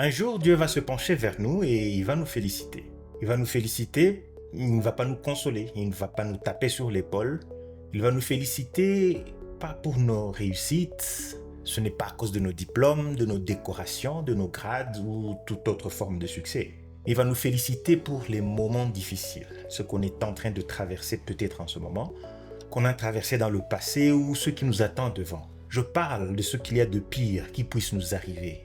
Un jour, Dieu va se pencher vers nous et il va nous féliciter. Il va nous féliciter, il ne va pas nous consoler, il ne va pas nous taper sur l'épaule. Il va nous féliciter pas pour nos réussites, ce n'est pas à cause de nos diplômes, de nos décorations, de nos grades ou toute autre forme de succès. Il va nous féliciter pour les moments difficiles, ce qu'on est en train de traverser peut-être en ce moment, qu'on a traversé dans le passé ou ce qui nous attend devant. Je parle de ce qu'il y a de pire qui puisse nous arriver,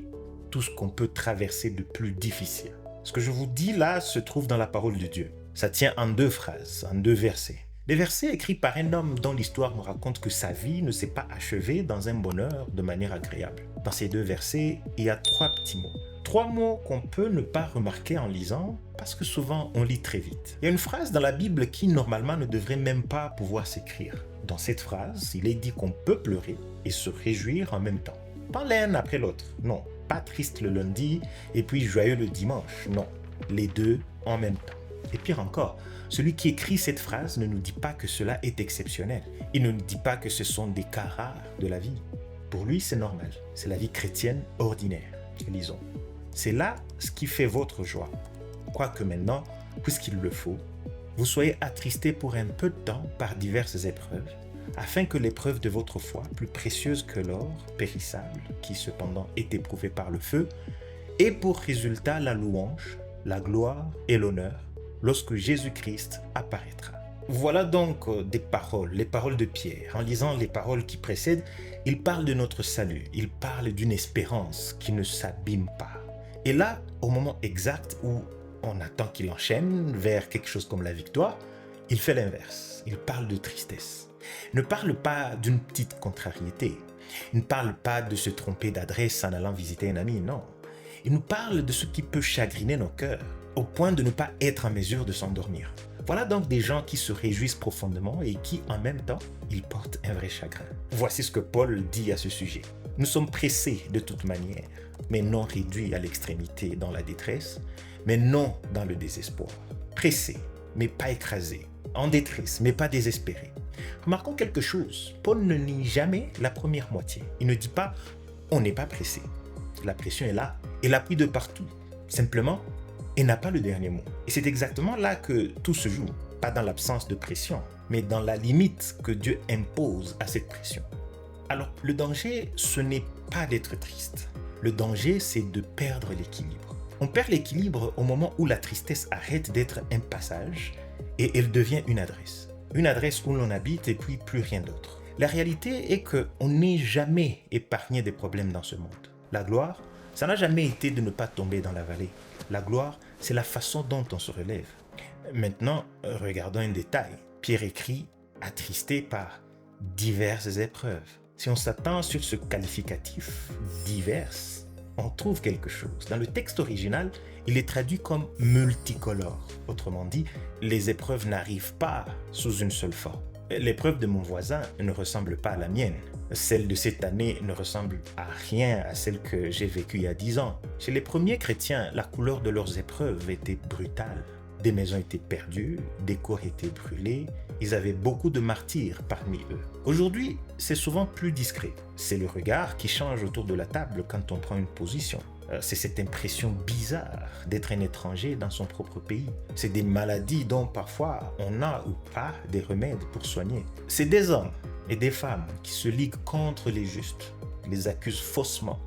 tout ce qu'on peut traverser de plus difficile. Ce que je vous dis là se trouve dans la parole de Dieu. Ça tient en 2 phrases, en 2 versets. Des versets écrits par un homme dont l'histoire nous raconte que sa vie ne s'est pas achevée dans un bonheur de manière agréable. Dans ces 2 versets, il y a 3 petits mots. 3 mots qu'on peut ne pas remarquer en lisant parce que souvent on lit très vite. Il y a une phrase dans la Bible qui normalement ne devrait même pas pouvoir s'écrire. Dans cette phrase, il est dit qu'on peut pleurer et se réjouir en même temps. Pas l'un après l'autre, non. Pas triste le lundi et puis joyeux le dimanche, non. Les 2 en même temps. Et pire encore, celui qui écrit cette phrase ne nous dit pas que cela est exceptionnel. Il ne nous dit pas que ce sont des cas rares de la vie. Pour lui, c'est normal. C'est la vie chrétienne ordinaire. Lisons. C'est là ce qui fait votre joie. Quoique maintenant, puisqu'il le faut, vous soyez attristés pour un peu de temps par diverses épreuves, afin que l'épreuve de votre foi, plus précieuse que l'or, périssable, qui cependant est éprouvé par le feu, ait pour résultat la louange, la gloire et l'honneur, lorsque Jésus-Christ apparaîtra. Voilà donc des paroles, les paroles de Pierre. En lisant les paroles qui précèdent, il parle de notre salut, il parle d'une espérance qui ne s'abîme pas. Et là, au moment exact où on attend qu'il enchaîne vers quelque chose comme la victoire, il fait l'inverse, il parle de tristesse. Il ne parle pas d'une petite contrariété, il ne parle pas de se tromper d'adresse en allant visiter un ami, non. Il nous parle de ce qui peut chagriner nos cœurs, au point de ne pas être en mesure de s'endormir. Voilà donc des gens qui se réjouissent profondément et qui, en même temps, ils portent un vrai chagrin. Voici ce que Paul dit à ce sujet. Nous sommes pressés de toute manière, mais non réduits à l'extrémité dans la détresse, mais non dans le désespoir. Pressés, mais pas écrasés. En détresse, mais pas désespérés. Remarquons quelque chose. Paul ne nie jamais la première moitié. Il ne dit pas « on n'est pas pressé ». La pression est là et l'appuie de partout. Simplement, elle n'a pas le dernier mot. Et c'est exactement là que tout se joue. Pas dans l'absence de pression, mais dans la limite que Dieu impose à cette pression. Alors, le danger, ce n'est pas d'être triste. Le danger, c'est de perdre l'équilibre. On perd l'équilibre au moment où la tristesse arrête d'être un passage et elle devient une adresse. Une adresse où l'on habite et puis plus rien d'autre. La réalité est qu'on n'est jamais épargné des problèmes dans ce monde. La gloire, ça n'a jamais été de ne pas tomber dans la vallée. La gloire, c'est la façon dont on se relève. Maintenant, regardons un détail. Pierre écrit « attristé par diverses épreuves ». Si on s'attend sur ce qualificatif « diverses », on trouve quelque chose. Dans le texte original, il est traduit comme « multicolore ». Autrement dit, les épreuves n'arrivent pas sous une seule forme. L'épreuve de mon voisin ne ressemble pas à la mienne. Celle de cette année ne ressemble à rien à celle que j'ai vécue il y a 10 ans. Chez les premiers chrétiens, la couleur de leurs épreuves était brutale. Des maisons étaient perdues, des corps étaient brûlés, ils avaient beaucoup de martyrs parmi eux. Aujourd'hui, c'est souvent plus discret. C'est le regard qui change autour de la table quand on prend une position. C'est cette impression bizarre d'être un étranger dans son propre pays. C'est des maladies dont parfois on n'a ou pas des remèdes pour soigner. C'est des hommes et des femmes qui se liguent contre les justes, les accusent faussement,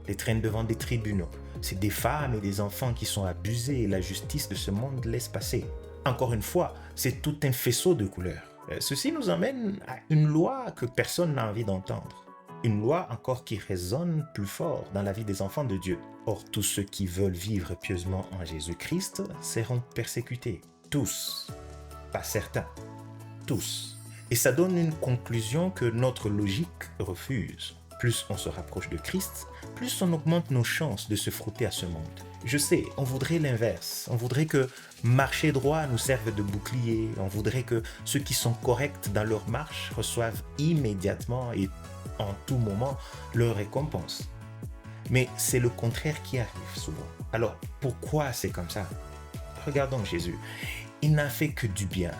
les traînent devant des tribunaux. C'est des femmes et des enfants qui sont abusés et la justice de ce monde laisse passer. Encore une fois, c'est tout un faisceau de couleurs. Ceci nous emmène à une loi que personne n'a envie d'entendre. Une loi encore qui résonne plus fort dans la vie des enfants de Dieu. Or, tous ceux qui veulent vivre pieusement en Jésus-Christ seront persécutés. Tous. Pas certains. Tous. Et ça donne une conclusion que notre logique refuse. Plus on se rapproche de Christ, plus on augmente nos chances de se frotter à ce monde. Je sais, on voudrait l'inverse. On voudrait que marcher droit nous serve de bouclier. On voudrait que ceux qui sont corrects dans leur marche reçoivent immédiatement et en tout moment leur récompense. Mais c'est le contraire qui arrive souvent. Alors, pourquoi c'est comme ça? Regardons Jésus. il n'a fait que du bien,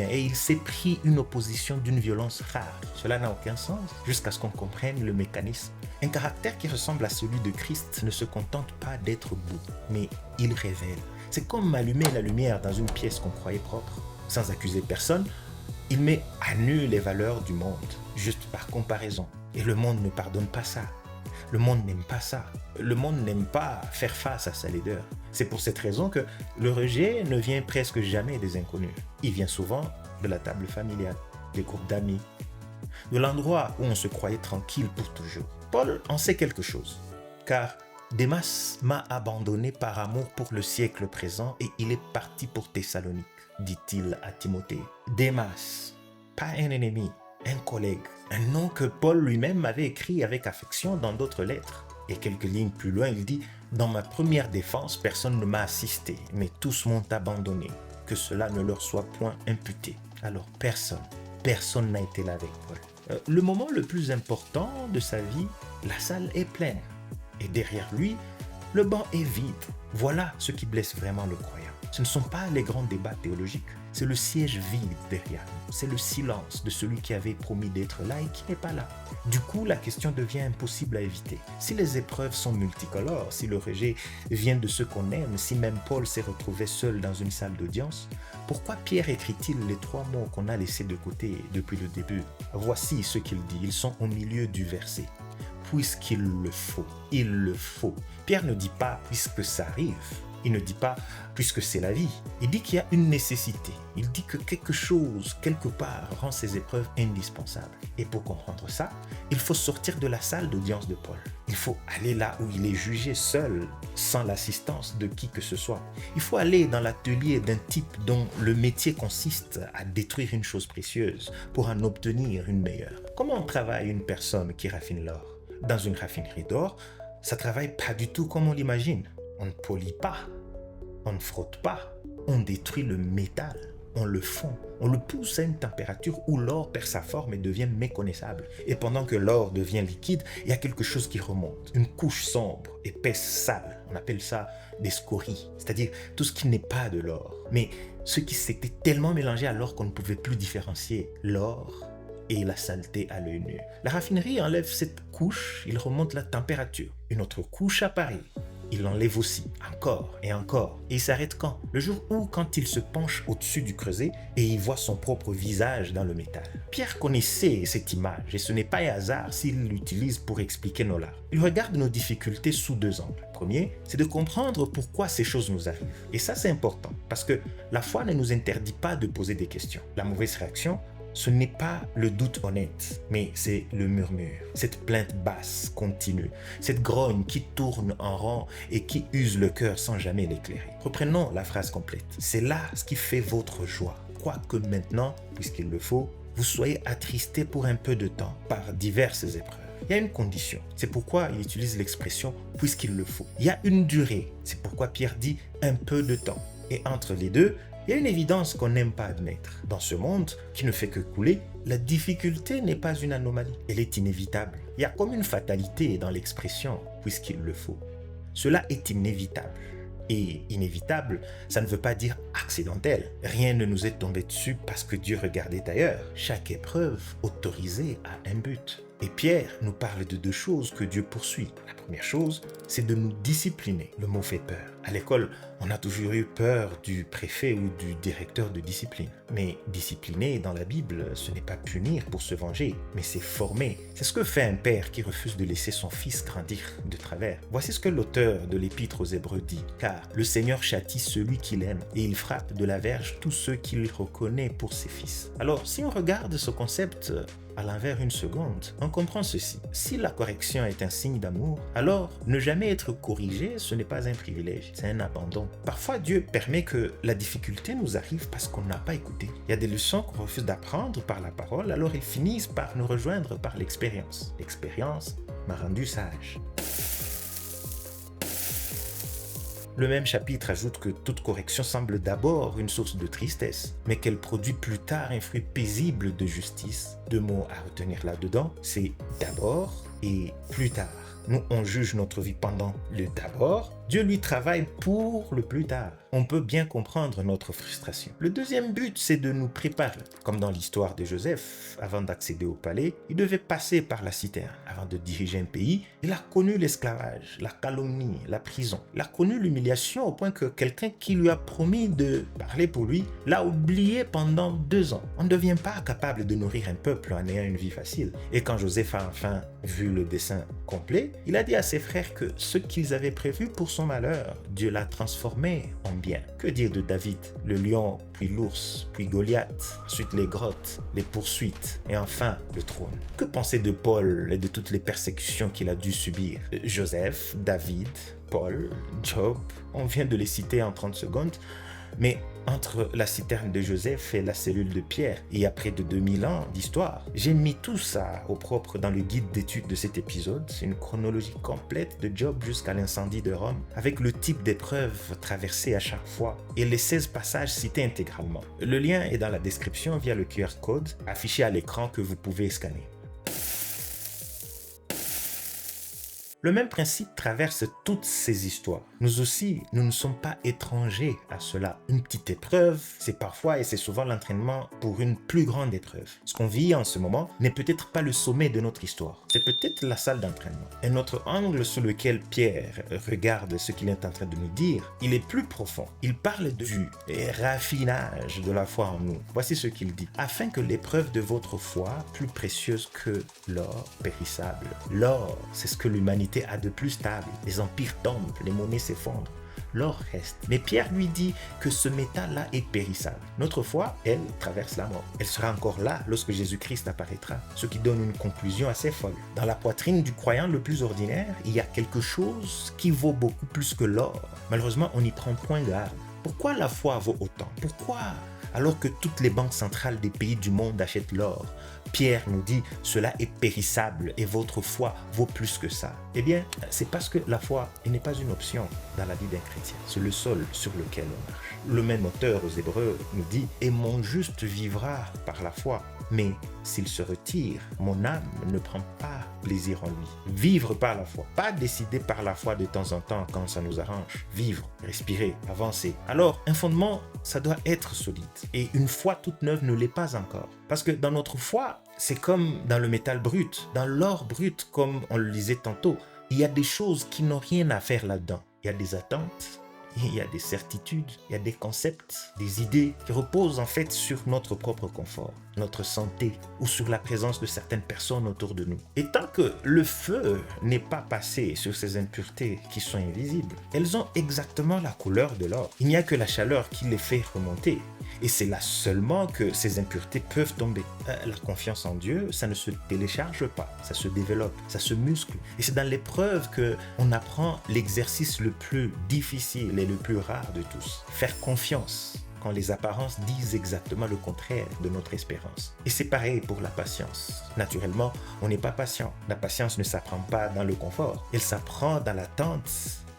et il s'est pris une opposition d'une violence rare. Cela n'a aucun sens jusqu'à ce qu'on comprenne le mécanisme. Un caractère qui ressemble à celui de Christ ne se contente pas d'être beau, mais il révèle. C'est comme allumer la lumière dans une pièce qu'on croyait propre. Sans accuser personne, il met à nu les valeurs du monde, juste par comparaison. Et le monde ne pardonne pas ça. Le monde n'aime pas ça. Le monde n'aime pas faire face à sa laideur. C'est pour cette raison que le rejet ne vient presque jamais des inconnus. Il vient souvent de la table familiale, des groupes d'amis, de l'endroit où on se croyait tranquille pour toujours. Paul en sait quelque chose, car Démas m'a abandonné par amour pour le siècle présent et il est parti pour Thessalonique, dit-il à Timothée. Démas, pas un ennemi, un collègue, un nom que Paul lui-même avait écrit avec affection dans d'autres lettres. Et quelques lignes plus loin, il dit « Dans ma première défense, personne ne m'a assisté, mais tous m'ont abandonné, que cela ne leur soit point imputé. » Alors personne n'a été là avec Paul. Le moment le plus important de sa vie, la salle est pleine. Et derrière lui, le banc est vide. Voilà ce qui blesse vraiment le croyant. Ce ne sont pas les grands débats théologiques, c'est le siège vide derrière nous. C'est le silence de celui qui avait promis d'être là et qui n'est pas là. Du coup, la question devient impossible à éviter. Si les épreuves sont multicolores, si le rejet vient de ceux qu'on aime, si même Paul s'est retrouvé seul dans une salle d'audience, pourquoi Pierre écrit-il les 3 mots qu'on a laissés de côté depuis le début? Voici ce qu'il dit, ils sont au milieu du verset. Puisqu'il le faut, il le faut. Pierre ne dit pas puisque ça arrive. Il ne dit pas puisque c'est la vie. Il dit qu'il y a une nécessité. Il dit que quelque chose, quelque part, rend ces épreuves indispensables. Et pour comprendre ça, il faut sortir de la salle d'audience de Paul. Il faut aller là où il est jugé seul, sans l'assistance de qui que ce soit. Il faut aller dans l'atelier d'un type dont le métier consiste à détruire une chose précieuse pour en obtenir une meilleure. Comment travaille une personne qui raffine l'or? Dans une raffinerie d'or, ça travaille pas du tout comme on l'imagine. On ne polit pas, on ne frotte pas, on détruit le métal, on le fond, on le pousse à une température où l'or perd sa forme et devient méconnaissable. Et pendant que l'or devient liquide, il y a quelque chose qui remonte, une couche sombre, épaisse, sale. On appelle ça des scories, c'est-à-dire tout ce qui n'est pas de l'or. Mais ce qui s'était tellement mélangé alors qu'on ne pouvait plus différencier l'or et la saleté à l'œil nu. La raffinerie enlève cette couche, il remonte la température. Une autre couche apparaît. Il l'enlève aussi, encore et encore. Et il s'arrête quand? Le jour où, quand il se penche au-dessus du creuset et il voit son propre visage dans le métal. Pierre connaissait cette image et ce n'est pas un hasard s'il l'utilise pour expliquer nos larmes. Il regarde nos difficultés sous 2 angles. Le premier, c'est de comprendre pourquoi ces choses nous arrivent. Et ça, c'est important parce que la foi ne nous interdit pas de poser des questions. La mauvaise réaction, ce n'est pas le doute honnête, mais c'est le murmure, cette plainte basse, continue, cette grogne qui tourne en rond et qui use le cœur sans jamais l'éclairer. Reprenons la phrase complète. C'est là ce qui fait votre joie. Quoique maintenant, puisqu'il le faut, vous soyez attristés pour un peu de temps par diverses épreuves. Il y a une condition, c'est pourquoi il utilise l'expression « puisqu'il le faut ». Il y a une durée, c'est pourquoi Pierre dit « un peu de temps ». Et entre les deux, il y a une évidence qu'on n'aime pas admettre. Dans ce monde qui ne fait que couler, la difficulté n'est pas une anomalie, elle est inévitable. Il y a comme une fatalité dans l'expression « puisqu'il le faut ». Cela est inévitable. Et inévitable, ça ne veut pas dire accidentel. Rien ne nous est tombé dessus parce que Dieu regardait ailleurs. Chaque épreuve autorisée a un but. Et Pierre nous parle de 2 choses que Dieu poursuit. La première chose, c'est de nous discipliner. Le mot fait peur. À l'école, on a toujours eu peur du préfet ou du directeur de discipline. Mais discipliner dans la Bible, ce n'est pas punir pour se venger, mais c'est former. C'est ce que fait un père qui refuse de laisser son fils grandir de travers. Voici ce que l'auteur de l'Épître aux Hébreux dit. Car le Seigneur châtie celui qu'il aime et il frappe de la verge tous ceux qu'il reconnaît pour ses fils. Alors, si on regarde ce concept à l'envers une seconde, on comprend ceci. Si la correction est un signe d'amour, alors ne jamais être corrigé, ce n'est pas un privilège, c'est un abandon. Parfois, Dieu permet que la difficulté nous arrive parce qu'on n'a pas écouté. Il y a des leçons qu'on refuse d'apprendre par la parole, alors ils finissent par nous rejoindre par l'expérience. L'expérience m'a rendu sage. Le même chapitre ajoute que toute correction semble d'abord une source de tristesse, mais qu'elle produit plus tard un fruit paisible de justice. 2 mots à retenir là-dedans, c'est d'abord et plus tard. Nous, on juge notre vie pendant le d'abord. Dieu lui travaille pour le plus tard. On peut bien comprendre notre frustration. Le deuxième but, c'est de nous préparer. Comme dans l'histoire de Joseph, avant d'accéder au palais, il devait passer par la citerne. Avant de diriger un pays, il a connu l'esclavage, la calomnie, la prison. Il a connu l'humiliation au point que quelqu'un qui lui a promis de parler pour lui l'a oublié pendant 2 ans. On ne devient pas capable de nourrir un peuple en ayant une vie facile. Et quand Joseph a enfin vu le dessein complet, il a dit à ses frères que ce qu'ils avaient prévu pour son malheur, Dieu l'a transformé en bien. Que dire de David, le lion, puis l'ours, puis Goliath, ensuite les grottes, les poursuites et enfin le trône. Que penser de Paul et de toutes les persécutions qu'il a dû subir? Joseph, David, Paul, Job, on vient de les citer en 30 secondes, mais entre la citerne de Joseph et la cellule de Pierre, il y a près de 2000 ans d'histoire. J'ai mis tout ça au propre dans le guide d'études de cet épisode. C'est une chronologie complète de Job jusqu'à l'incendie de Rome, avec le type d'épreuve traversée à chaque fois et les 16 passages cités intégralement. Le lien est dans la description via le QR code affiché à l'écran que vous pouvez scanner. Le même principe traverse toutes ces histoires. Nous aussi, nous ne sommes pas étrangers à cela. Une petite épreuve, c'est parfois et c'est souvent l'entraînement pour une plus grande épreuve. Ce qu'on vit en ce moment n'est peut-être pas le sommet de notre histoire. C'est peut-être la salle d'entraînement. Et notre angle sur lequel Pierre regarde ce qu'il est en train de nous dire, il est plus profond. Il parle du raffinage de la foi en nous. Voici ce qu'il dit. Afin que l'épreuve de votre foi, plus précieuse que l'or périssable. L'or, c'est ce que l'humanité a de plus stable. Les empires tombent, les monnaies s'effondrent. L'or reste. Mais Pierre lui dit que ce métal-là est périssable. Notre foi, elle, traverse la mort. Elle sera encore là lorsque Jésus-Christ apparaîtra, ce qui donne une conclusion assez folle. Dans la poitrine du croyant le plus ordinaire, il y a quelque chose qui vaut beaucoup plus que l'or. Malheureusement, on n'y prend point garde. Pourquoi la foi vaut autant? Pourquoi, alors que toutes les banques centrales des pays du monde achètent l'or, Pierre nous dit « Cela est périssable et votre foi vaut plus que ça ». Eh bien, c'est parce que la foi n'est pas une option dans la vie d'un chrétien. C'est le sol sur lequel on marche. Le même auteur aux Hébreux nous dit « Et mon juste vivra par la foi, mais s'il se retire, mon âme ne prend pas plaisir en lui. » Vivre par la foi, pas décider par la foi de temps en temps quand ça nous arrange. Vivre, respirer, avancer. Alors, un fondement, ça doit être solide. Et une foi toute neuve ne l'est pas encore. Parce que dans notre foi, c'est comme dans le métal brut, dans l'or brut, comme on le disait tantôt, il y a des choses qui n'ont rien à faire là-dedans. Il y a des attentes, il y a des certitudes, il y a des concepts, des idées qui reposent en fait sur notre propre confort, notre santé ou sur la présence de certaines personnes autour de nous. Et tant que le feu n'est pas passé sur ces impuretés qui sont invisibles, elles ont exactement la couleur de l'or. Il n'y a que la chaleur qui les fait remonter. Et c'est là seulement que ces impuretés peuvent tomber. La confiance en Dieu, ça ne se télécharge pas, ça se développe, ça se muscle. Et c'est dans l'épreuve qu'on apprend l'exercice le plus difficile et le plus rare de tous. Faire confiance quand les apparences disent exactement le contraire de notre espérance. Et c'est pareil pour la patience. Naturellement, on n'est pas patient. La patience ne s'apprend pas dans le confort. Elle s'apprend dans l'attente,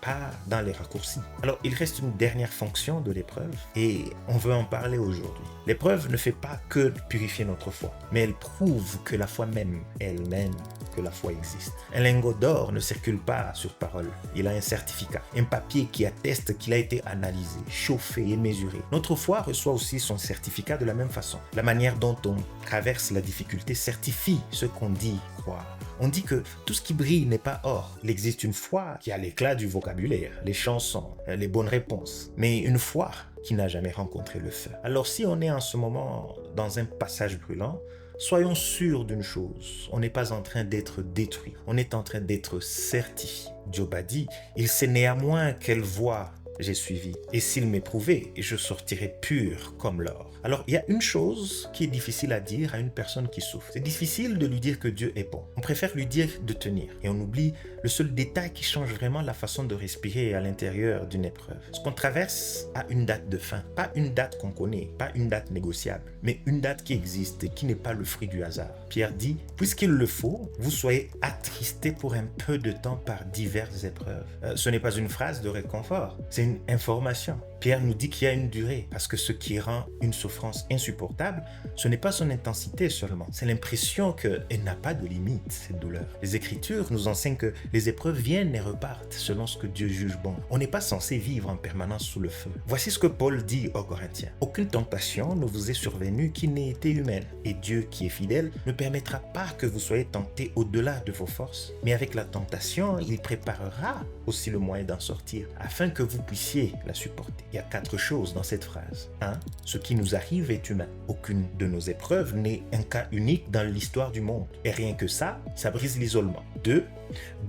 pas dans les raccourcis. Alors, il reste une dernière fonction de l'épreuve et on veut en parler aujourd'hui. L'épreuve ne fait pas que purifier notre foi, mais elle prouve que la foi même, elle-même, que la foi existe. Un lingot d'or ne circule pas sur parole. Il a un certificat, un papier qui atteste qu'il a été analysé, chauffé et mesuré. Notre foi reçoit aussi son certificat de la même façon. La manière dont on traverse la difficulté certifie ce qu'on dit croire. On dit que tout ce qui brille n'est pas or. Il existe une foi qui a l'éclat du vocabulaire, les chansons, les bonnes réponses, mais une foi qui n'a jamais rencontré le feu. Alors si on est en ce moment dans un passage brûlant, soyons sûrs d'une chose, on n'est pas en train d'être détruit, on est en train d'être certifié. Job a dit, il sait néanmoins quelle voie j'ai suivi, et s'il m'éprouvait, je sortirai pur comme l'or. Alors, il y a une chose qui est difficile à dire à une personne qui souffre. C'est difficile de lui dire que Dieu est bon. On préfère lui dire de tenir. Et on oublie le seul détail qui change vraiment la façon de respirer à l'intérieur d'une épreuve. Ce qu'on traverse a une date de fin. Pas une date qu'on connaît, pas une date négociable, mais une date qui existe et qui n'est pas le fruit du hasard. Pierre dit, puisqu'il le faut, vous soyez attristés pour un peu de temps par diverses épreuves. Ce n'est pas une phrase de réconfort, c'est une information. Pierre nous dit qu'il y a une durée, parce que ce qui rend une souffrance insupportable, ce n'est pas son intensité seulement, c'est l'impression qu'elle n'a pas de limite, cette douleur. Les Écritures nous enseignent que les épreuves viennent et repartent selon ce que Dieu juge bon. On n'est pas censé vivre en permanence sous le feu. Voici ce que Paul dit aux Corinthiens. Aucune tentation ne vous est survenue qui n'ait été humaine, et Dieu qui est fidèle ne permettra pas que vous soyez tentés au-delà de vos forces, mais avec la tentation, il préparera aussi le moyen d'en sortir, afin que vous puissiez la supporter. Il y a 4 choses dans cette phrase. 1. Ce qui nous arrive est humain. Aucune de nos épreuves n'est un cas unique dans l'histoire du monde. Et rien que ça brise l'isolement. 2.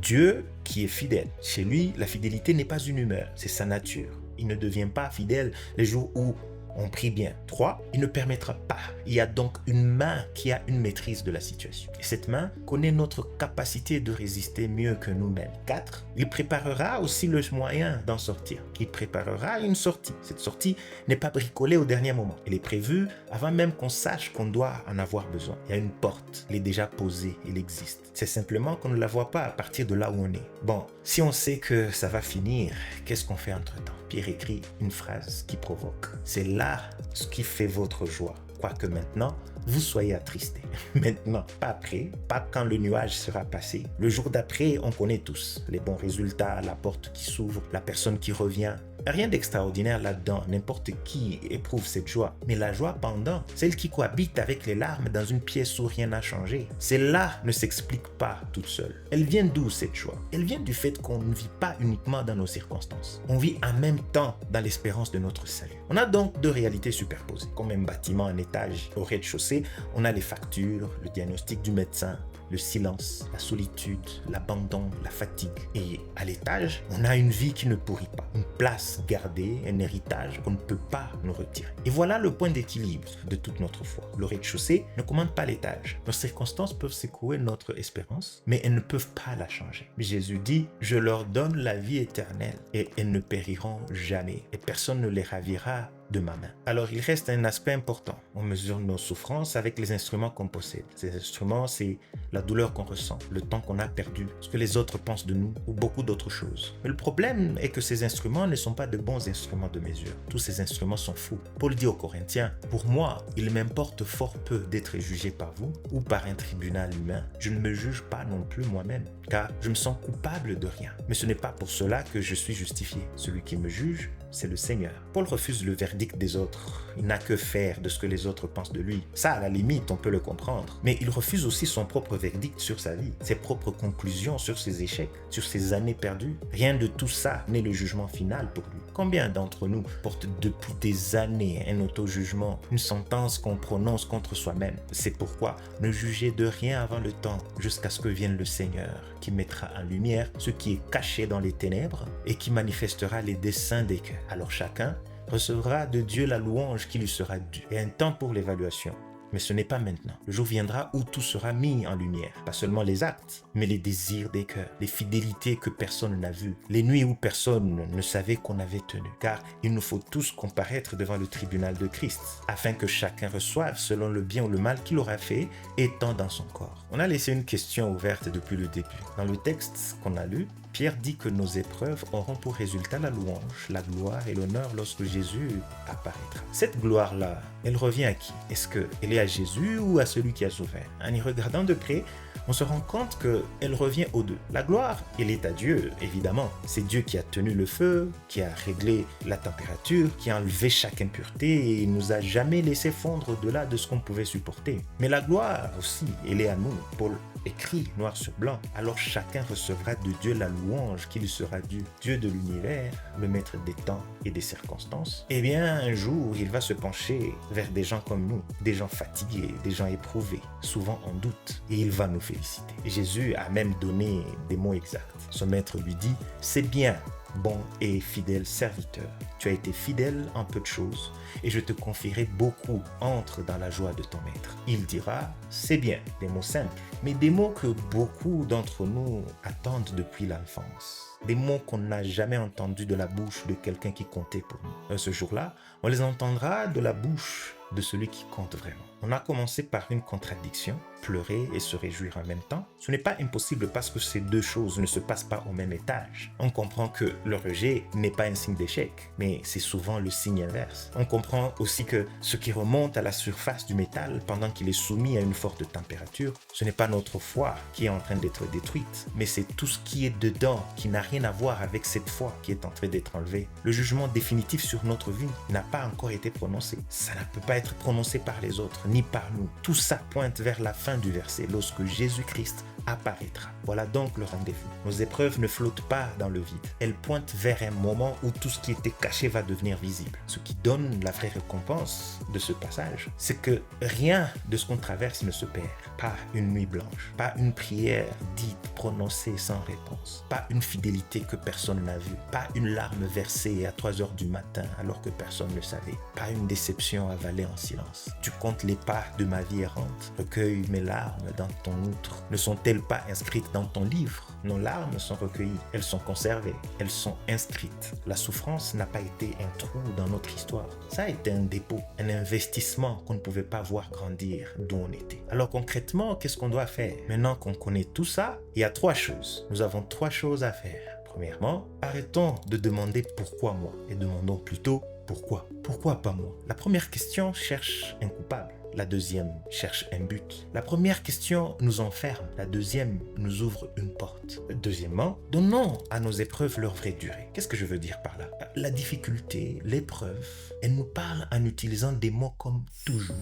Dieu qui est fidèle. Chez lui, la fidélité n'est pas une humeur, c'est sa nature. Il ne devient pas fidèle les jours où on prie bien. 3. Il ne permettra pas. Il y a donc une main qui a une maîtrise de la situation. Et cette main connaît notre capacité de résister mieux que nous-mêmes. 4. Il préparera aussi le moyen d'en sortir. Il préparera une sortie. Cette sortie n'est pas bricolée au dernier moment. Elle est prévue avant même qu'on sache qu'on doit en avoir besoin. Il y a une porte. Elle est déjà posée. Elle existe. C'est simplement qu'on ne la voit pas à partir de là où on est. Bon, si on sait que ça va finir, qu'est-ce qu'on fait entre-temps? Pierre écrit une phrase qui provoque. C'est là ce qui fait votre joie. Quoique maintenant, vous soyez attristés. Maintenant, pas après, pas quand le nuage sera passé. Le jour d'après, on connaît tous les bons résultats, la porte qui s'ouvre, la personne qui revient. Rien d'extraordinaire là-dedans, n'importe qui éprouve cette joie. Mais la joie pendant, celle qui cohabite avec les larmes dans une pièce où rien n'a changé, celle-là ne s'explique pas toute seule. Elle vient d'où cette joie? Elle vient du fait qu'on ne vit pas uniquement dans nos circonstances. On vit en même temps dans l'espérance de notre salut. On a donc 2 réalités superposées. Comme un bâtiment en étage, au rez-de-chaussée, on a les factures, le diagnostic du médecin, le silence, la solitude, l'abandon, la fatigue. Et à l'étage, on a une vie qui ne pourrit pas. Une place gardée, un héritage qu'on ne peut pas nous retirer. Et voilà le point d'équilibre de toute notre foi. Le rez-de-chaussée ne commande pas l'étage. Nos circonstances peuvent secouer notre espérance, mais elles ne peuvent pas la changer. Jésus dit, « Je leur donne la vie éternelle et elles ne périront jamais et personne ne les ravira de ma main. » Alors il reste un aspect important. On mesure nos souffrances avec les instruments qu'on possède. Ces instruments, c'est la douleur qu'on ressent, le temps qu'on a perdu, ce que les autres pensent de nous ou beaucoup d'autres choses. Mais le problème est que ces instruments ne sont pas de bons instruments de mesure. Tous ces instruments sont faux. Paul dit aux Corinthiens, « Pour moi, il m'importe fort peu d'être jugé par vous ou par un tribunal humain. Je ne me juge pas non plus moi-même, car je me sens coupable de rien. Mais ce n'est pas pour cela que je suis justifié. Celui qui me juge, c'est le Seigneur. » Paul refuse le verdict des autres. Il n'a que faire de ce que les autres pensent de lui. Ça, à la limite, on peut le comprendre. Mais il refuse aussi son propre verdict sur sa vie, ses propres conclusions sur ses échecs, sur ses années perdues. Rien de tout ça n'est le jugement final pour lui. Combien d'entre nous portent depuis des années un auto-jugement, une sentence qu'on prononce contre soi-même? C'est pourquoi ne jugez de rien avant le temps, jusqu'à ce que vienne le Seigneur, qui mettra en lumière ce qui est caché dans les ténèbres et qui manifestera les desseins des cœurs. Alors chacun recevra de Dieu la louange qui lui sera due et un temps pour l'évaluation. Mais ce n'est pas maintenant. Le jour viendra où tout sera mis en lumière. Pas seulement les actes, mais les désirs des cœurs, les fidélités que personne n'a vues, les nuits où personne ne savait qu'on avait tenu. Car il nous faut tous comparaître devant le tribunal de Christ, afin que chacun reçoive selon le bien ou le mal qu'il aura fait, étant dans son corps. On a laissé une question ouverte depuis le début. Dans le texte qu'on a lu, Pierre dit que nos épreuves auront pour résultat la louange, la gloire et l'honneur lorsque Jésus apparaîtra. Cette gloire-là, elle revient à qui? Est-ce qu'elle est à Jésus ou à celui qui a souffert? En y regardant de près, on se rend compte qu'elle revient aux deux. La gloire, elle est à Dieu, évidemment. C'est Dieu qui a tenu le feu, qui a réglé la température, qui a enlevé chaque impureté et nous a jamais laissé fondre au-delà de ce qu'on pouvait supporter. Mais la gloire aussi, elle est à nous. Paul écrit noir sur blanc. Alors chacun recevra de Dieu la louange qui lui sera due. Dieu de l'univers, le maître des temps et des circonstances. Eh bien, un jour, il va se pencher vers des gens comme nous, des gens fatigués, des gens éprouvés, souvent en doute, et il va nous féliciter. Et Jésus a même donné des mots exacts. Son maître lui dit, « C'est bien, bon et fidèle serviteur. Tu as été fidèle en peu de choses, et je te confierai beaucoup. Entre dans la joie de ton maître. » Il dira, c'est bien, des mots simples, mais des mots que beaucoup d'entre nous attendent depuis l'enfance. Des mots qu'on n'a jamais entendus de la bouche de quelqu'un qui comptait pour nous. Ce jour-là, on les entendra de la bouche de celui qui compte vraiment. On a commencé par une contradiction, pleurer et se réjouir en même temps. Ce n'est pas impossible parce que ces deux choses ne se passent pas au même étage. On comprend que le rejet n'est pas un signe d'échec, mais c'est souvent le signe inverse. On comprend aussi que ce qui remonte à la surface du métal pendant qu'il est soumis à une forte température, ce n'est pas notre foi qui est en train d'être détruite, mais c'est tout ce qui est dedans qui n'a rien à voir avec cette foi qui est en train d'être enlevée. Le jugement définitif sur notre vie n'a pas encore été prononcé. Ça ne peut pas être prononcé par les autres, ni par nous. Tout ça pointe vers la fin du verset, lorsque Jésus-Christ apparaîtra. Voilà donc le rendez-vous. Nos épreuves ne flottent pas dans le vide. Elles pointent vers un moment où tout ce qui était caché va devenir visible. Ce qui donne la vraie récompense de ce passage, c'est que rien de ce qu'on traverse ne se perd. Pas une nuit blanche, pas une prière dite, prononcée sans réponse, pas une fidélité que personne n'a vue, pas une larme versée à 3 heures du matin alors que personne ne savait, pas une déception avalée en silence. Tu comptes les pas de ma vie errante, recueille mes larmes dans ton outre. Ne sont-elles pas inscrites dans ton livre? Nos larmes sont recueillies, elles sont conservées, elles sont inscrites. La souffrance n'a pas été un trou dans notre histoire. Ça a été un dépôt, un investissement qu'on ne pouvait pas voir grandir d'où on était. Alors concrètement, qu'est-ce qu'on doit faire? Maintenant qu'on connaît tout ça, il y a 3 choses. Nous avons 3 choses à faire. Premièrement, arrêtons de demander pourquoi moi et demandons plutôt pourquoi. Pourquoi pas moi? La première question cherche un coupable. La deuxième cherche un but. La première question nous enferme. La deuxième nous ouvre une porte. Deuxièmement, donnons à nos épreuves leur vraie durée. Qu'est-ce que je veux dire par là? La difficulté, l'épreuve, elle nous parle en utilisant des mots comme toujours,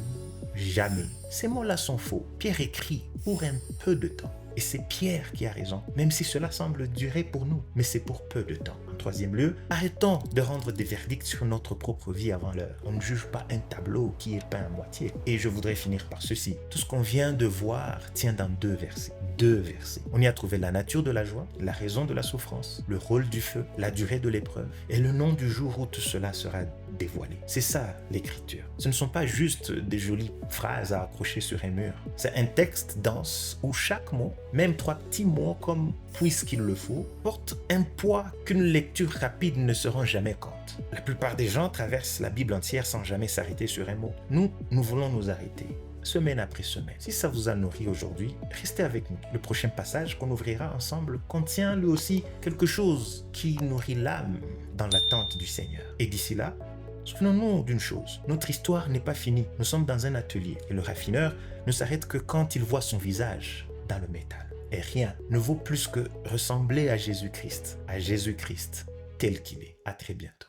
jamais. Ces mots-là sont faux. Pierre écrit pour un peu de temps. Et c'est Pierre qui a raison, même si cela semble durer pour nous, mais c'est pour peu de temps. En troisième lieu, arrêtons de rendre des verdicts sur notre propre vie avant l'heure. On ne juge pas un tableau qui est peint à moitié. Et je voudrais finir par ceci. Tout ce qu'on vient de voir tient dans 2 versets. 2 versets. On y a trouvé la nature de la joie, la raison de la souffrance, le rôle du feu, la durée de l'épreuve et le nom du jour où tout cela sera dévoilé. C'est ça l'écriture. Ce ne sont pas juste des jolies phrases à accrocher sur un mur. C'est un texte dense où chaque mot, même 3 petits mots comme puisqu'il le faut, porte un poids qu'une lecture rapide ne se rend jamais compte. La plupart des gens traversent la Bible entière sans jamais s'arrêter sur un mot. Nous voulons nous arrêter. Semaine après semaine. Si ça vous a nourri aujourd'hui, restez avec nous. Le prochain passage qu'on ouvrira ensemble contient lui aussi quelque chose qui nourrit l'âme dans l'attente du Seigneur. Et d'ici là, souvenons-nous d'une chose, notre histoire n'est pas finie. Nous sommes dans un atelier et le raffineur ne s'arrête que quand il voit son visage dans le métal. Et rien ne vaut plus que ressembler à Jésus-Christ tel qu'il est. À très bientôt.